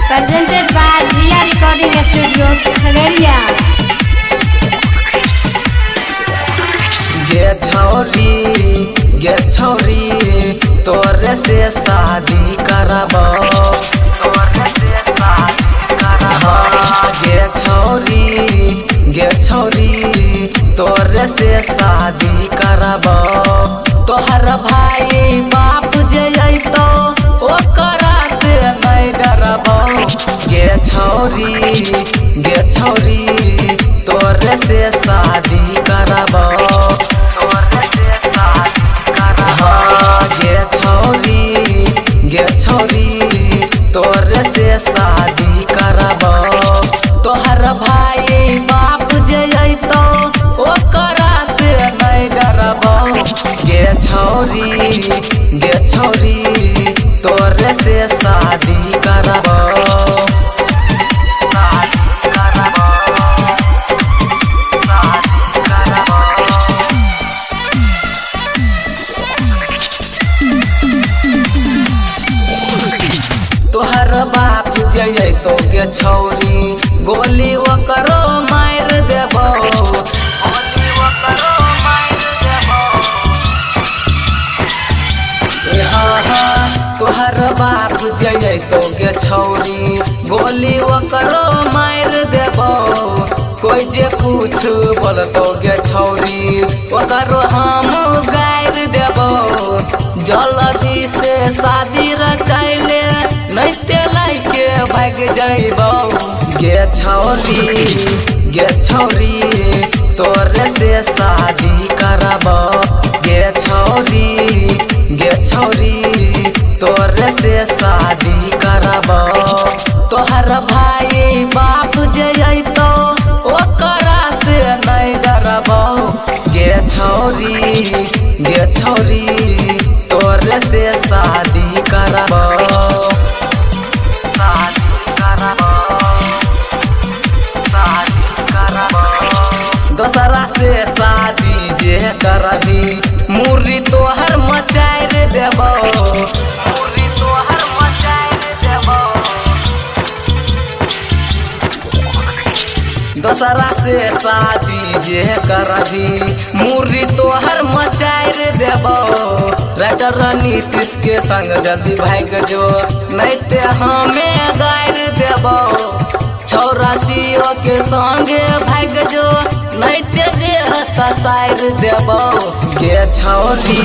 Presented by Riya Recording Studio, Khagariya. गे छौरी तोरे से शादी करबो गे छौरी तोरे से शादी करबो तोहर भाई बाप जे अइतो ओकरा से नहीं डरबो गे छौरी तोरे से शादी करबो गे छौरी तोरे से शादी करबो तोहर भाई बाप जे अइतो ओकरा से नहीं डरबो गे छौरी तोरे से शादी करबो तोहर बाप जइए तो गे छौरी गोली ओकरो मार देबो तोहर बाप जइए तो गे छौरी गोली ओकरो मार देबो कोई जे कुछ बोलतो गे छौरी ओकरो हम गायर देबो जल्दी से शादी रचाइले नहीं ते लाइके भाग जाइबो गे छौरी तोरे से शादी करबो गे छौरी तोरे से शादी करबो तोहर भाई बाप जे अइतो ओकरा से नहीं डरबो गे छौरी तोरे से शादी करबो दोसरा से शादी जे करबी मुर्री तोहर मचार देबो दोसरा से शादी जे करबी मुर्री तोहर मचार देबो राइटर नीतीश के संग जल्दी भाग जो नहीं ते हमें गायर देबो छौरासियों के संगे भाग जो नहीं ते देह साइर देबो गे छौरी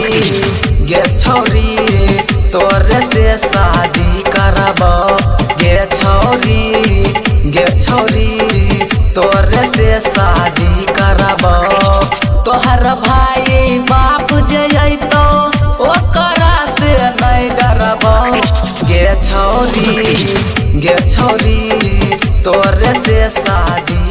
तोरे से शादी करबो गे छौरी तोरे से शादी करबो तोहर भाई बाप जे अइतो ओकरा से नहीं डरबो गे छौरी तोरे से शादी